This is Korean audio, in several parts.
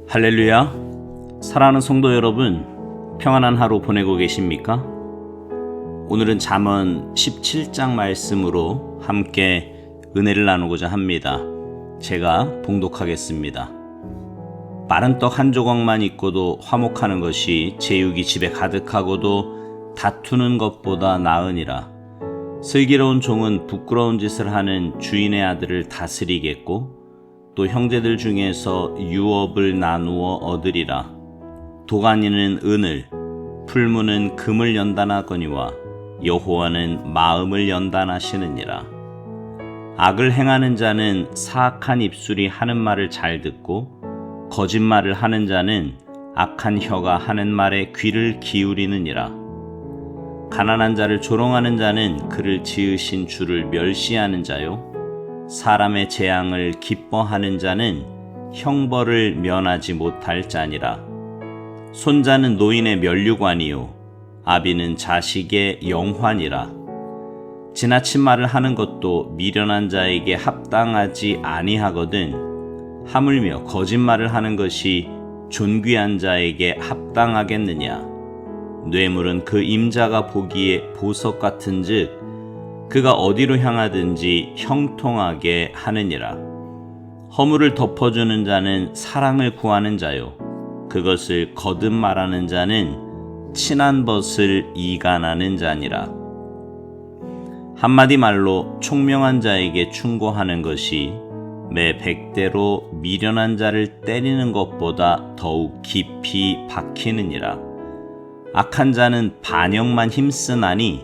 할렐루야! 사랑하는 성도 여러분, 평안한 하루 보내고 계십니까? 오늘은 잠언 17장 말씀으로 함께 은혜를 나누고자 합니다. 제가 봉독하겠습니다. 마른 떡 한 조각만 있고도 화목하는 것이 제육이 집에 가득하고도 다투는 것보다 나으니라. 슬기로운 종은 부끄러운 짓을 하는 주인의 아들을 다스리겠고 또 형제들 중에서 유업을 나누어 얻으리라. 도가니는 은을, 풀무는 금을 연단하거니와 여호와는 마음을 연단하시느니라. 악을 행하는 자는 사악한 입술이 하는 말을 잘 듣고 거짓말을 하는 자는 악한 혀가 하는 말에 귀를 기울이느니라. 가난한 자를 조롱하는 자는 그를 지으신 주를 멸시하는 자요, 사람의 재앙을 기뻐하는 자는 형벌을 면하지 못할 자니라. 손자는 노인의 면류관이요 아비는 자식의 영환이라. 지나친 말을 하는 것도 미련한 자에게 합당하지 아니하거든 하물며 거짓말을 하는 것이 존귀한 자에게 합당하겠느냐. 뇌물은 그 임자가 보기에 보석 같은즉 그가 어디로 향하든지 형통하게 하느니라. 허물을 덮어주는 자는 사랑을 구하는 자요 그것을 거듭 말하는 자는 친한 벗을 이간하는 자니라. 한마디 말로 총명한 자에게 충고하는 것이 매 100대로 미련한 자를 때리는 것보다 더욱 깊이 박히느니라. 악한 자는 반역만 힘쓰나니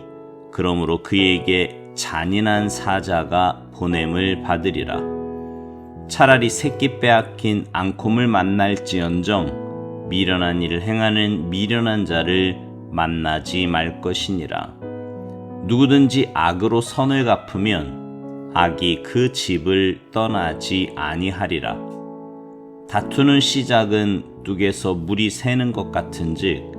그러므로 그에게 잔인한 사자가 보냄을 받으리라. 차라리 새끼 빼앗긴 앙콤을 만날지언정 미련한 일을 행하는 미련한 자를 만나지 말 것이니라. 누구든지 악으로 선을 갚으면 악이 그 집을 떠나지 아니하리라. 다투는 시작은 뚝에서 물이 새는 것 같은즉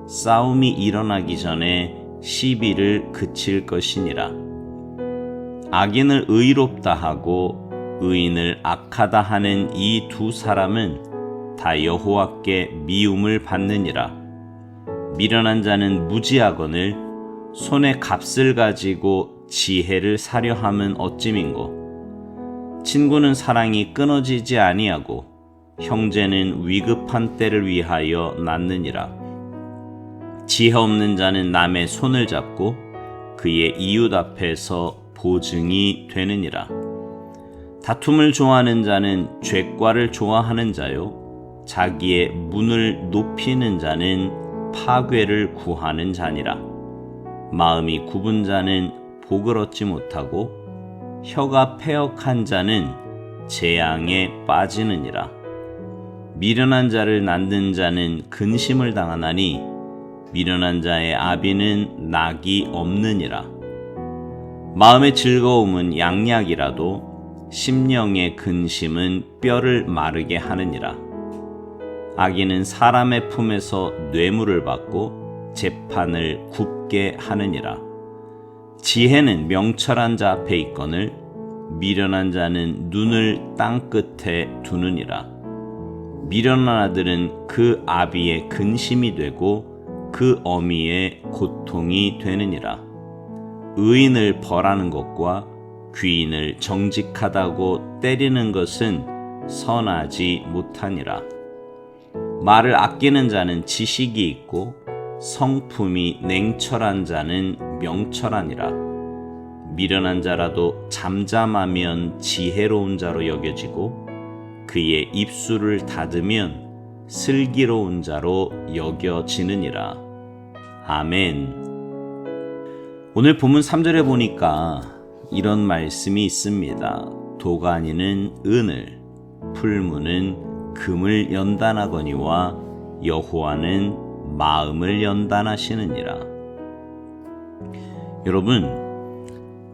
싸움이 일어나기 전에 시비를 그칠 것이니라. 악인을 의롭다 하고 의인을 악하다 하는 이 두 사람은 다 여호와께 미움을 받느니라. 미련한 자는 무지하거늘 손에 값을 가지고 지혜를 사려 함은 어찌민고. 친구는 사랑이 끊어지지 아니하고 형제는 위급한 때를 위하여 낳느니라. 지혜 없는 자는 남의 손을 잡고 그의 이웃 앞에서 보증이 되느니라. 다툼을 좋아하는 자는 죄과를 좋아하는 자요 자기의 문을 높이는 자는 파괴를 구하는 자니라. 마음이 굽은 자는 복을 얻지 못하고 혀가 패역한 자는 재앙에 빠지느니라. 미련한 자를 낳는 자는 근심을 당하나니 미련한 자의 아비는 낙이 없느니라. 마음의 즐거움은 양약이라도 심령의 근심은 뼈를 마르게 하느니라. 악인은 사람의 품에서 뇌물을 받고 재판을 굽게 하느니라. 지혜는 명철한 자 앞에 있거늘 미련한 자는 눈을 땅 끝에 두느니라. 미련한 아들은 그 아비의 근심이 되고 그 어미의 고통이 되느니라. 의인을 벌하는 것과 귀인을 정직하다고 때리는 것은 선하지 못하니라. 말을 아끼는 자는 지식이 있고 성품이 냉철한 자는 명철하니라. 미련한 자라도 잠잠하면 지혜로운 자로 여겨지고 그의 입술을 닫으면 슬기로운 자로 여겨지느니라. 아멘. 오늘 본문 3절에 보니까 이런 말씀이 있습니다. 도가니는 은을, 풀무는 금을 연단하거니와 여호와는 마음을 연단하시느니라. 여러분,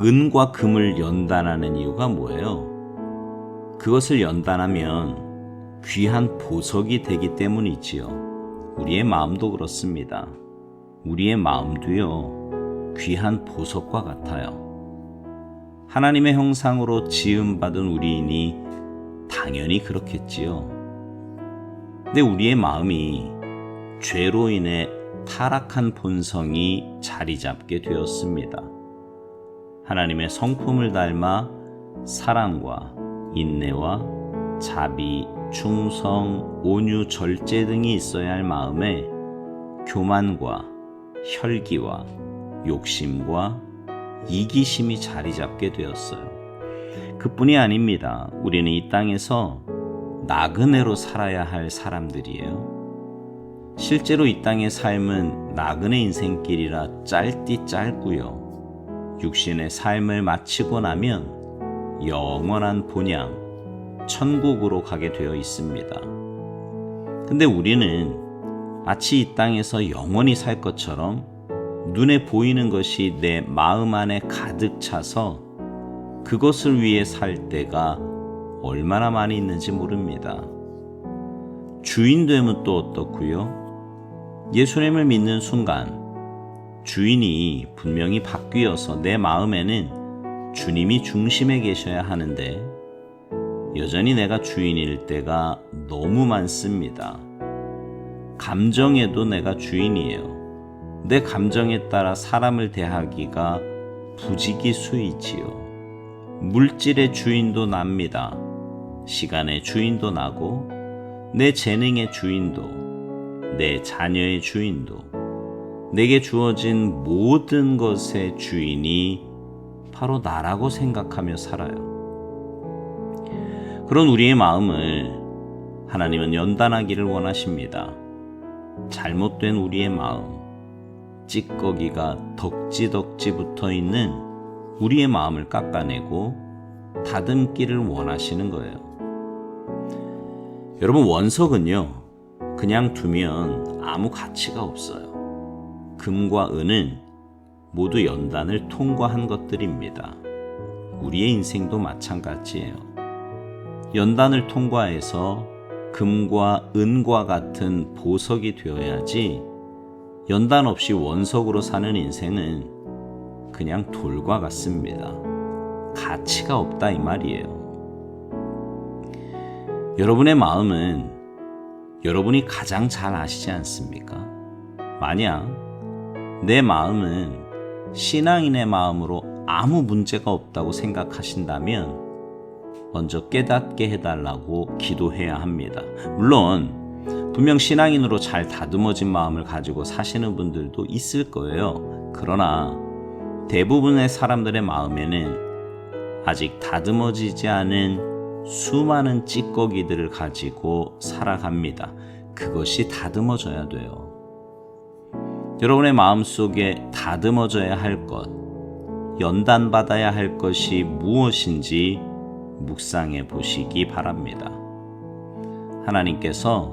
은과 금을 연단하는 이유가 뭐예요? 그것을 연단하면 귀한 보석이 되기 때문이지요. 우리의 마음도 그렇습니다. 우리의 마음도요, 귀한 보석과 같아요. 하나님의 형상으로 지음받은 우리이니 당연히 그렇겠지요. 근데 우리의 마음이 죄로 인해 타락한 본성이 자리 잡게 되었습니다. 하나님의 성품을 닮아 사랑과 인내와 자비, 충성, 온유, 절제 등이 있어야 할 마음에 교만과 혈기와 욕심과 이기심이 자리 잡게 되었어요. 그뿐이 아닙니다. 우리는 이 땅에서 나그네로 살아야 할 사람들이에요. 실제로 이 땅의 삶은 나그네 인생길이라 짧디 짧고요. 육신의 삶을 마치고 나면 영원한 본향, 천국으로 가게 되어 있습니다. 근데 우리는 마치 이 땅에서 영원히 살 것처럼 눈에 보이는 것이 내 마음 안에 가득 차서 그것을 위해 살 때가 얼마나 많이 있는지 모릅니다. 주인 되면 또 어떻고요? 예수님을 믿는 순간 주인이 분명히 바뀌어서 내 마음에는 주님이 중심에 계셔야 하는데 여전히 내가 주인일 때가 너무 많습니다. 감정에도 내가 주인이에요. 내 감정에 따라 사람을 대하기가 부지기수이지요. 물질의 주인도 납니다. 시간의 주인도 나고 내 재능의 주인도, 내 자녀의 주인도, 내게 주어진 모든 것의 주인이 바로 나라고 생각하며 살아요. 그런 우리의 마음을 하나님은 연단하기를 원하십니다. 잘못된 우리의 마음, 찌꺼기가 덕지덕지 붙어있는 우리의 마음을 깎아내고 다듬기를 원하시는 거예요. 여러분, 원석은요, 그냥 두면 아무 가치가 없어요. 금과 은은 모두 연단을 통과한 것들입니다. 우리의 인생도 마찬가지예요. 연단을 통과해서 금과 은과 같은 보석이 되어야지 연단 없이 원석으로 사는 인생은 그냥 돌과 같습니다. 가치가 없다 이 말이에요. 여러분의 마음은 여러분이 가장 잘 아시지 않습니까? 만약 내 마음은 신앙인의 마음으로 아무 문제가 없다고 생각하신다면 먼저 깨닫게 해달라고 기도해야 합니다. 물론 분명 신앙인으로 잘 다듬어진 마음을 가지고 사시는 분들도 있을 거예요. 그러나 대부분의 사람들의 마음에는 아직 다듬어지지 않은 수많은 찌꺼기들을 가지고 살아갑니다. 그것이 다듬어져야 돼요. 여러분의 마음속에 다듬어져야 할 것, 연단받아야 할 것이 무엇인지 묵상해 보시기 바랍니다. 하나님께서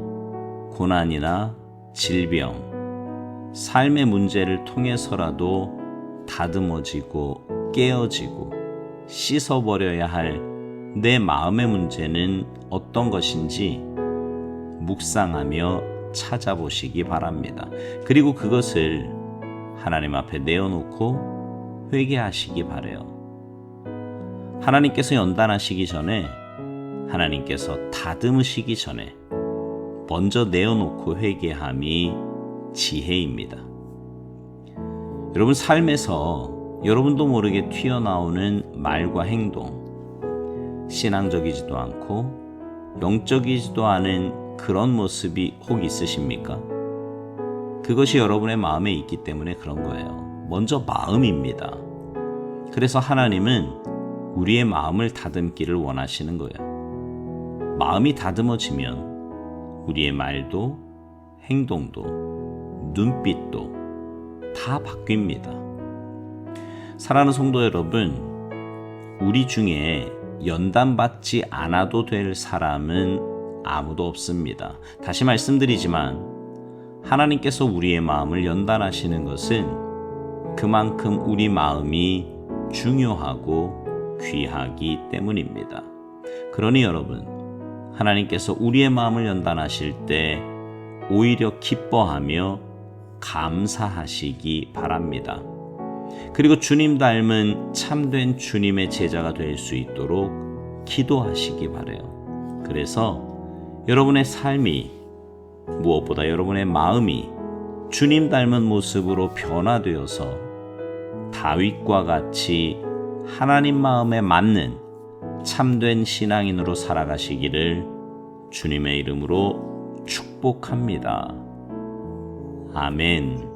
고난이나 질병, 삶의 문제를 통해서라도 다듬어지고 깨어지고 씻어버려야 할 내 마음의 문제는 어떤 것인지 묵상하며 찾아보시기 바랍니다. 그리고 그것을 하나님 앞에 내어놓고 회개하시기 바라요. 하나님께서 연단하시기 전에, 하나님께서 다듬으시기 전에 먼저 내어놓고 회개함이 지혜입니다. 여러분, 삶에서 여러분도 모르게 튀어나오는 말과 행동, 신앙적이지도 않고 영적이지도 않은 그런 모습이 혹 있으십니까? 그것이 여러분의 마음에 있기 때문에 그런 거예요. 먼저 마음입니다. 그래서 하나님은 우리의 마음을 다듬기를 원하시는 거예요. 마음이 다듬어지면 우리의 말도, 행동도, 눈빛도 다 바뀝니다. 사랑하는 성도 여러분, 우리 중에 연단받지 않아도 될 사람은 아무도 없습니다. 다시 말씀드리지만 하나님께서 우리의 마음을 연단하시는 것은 그만큼 우리 마음이 중요하고 귀하기 때문입니다. 그러니 여러분, 하나님께서 우리의 마음을 연단하실 때 오히려 기뻐하며 감사하시기 바랍니다. 그리고 주님 닮은 참된 주님의 제자가 될 수 있도록 기도하시기 바라요. 그래서 여러분의 삶이 무엇보다 여러분의 마음이 주님 닮은 모습으로 변화되어서 다윗과 같이 하나님 마음에 맞는 참된 신앙인으로 살아가시기를 주님의 이름으로 축복합니다. 아멘.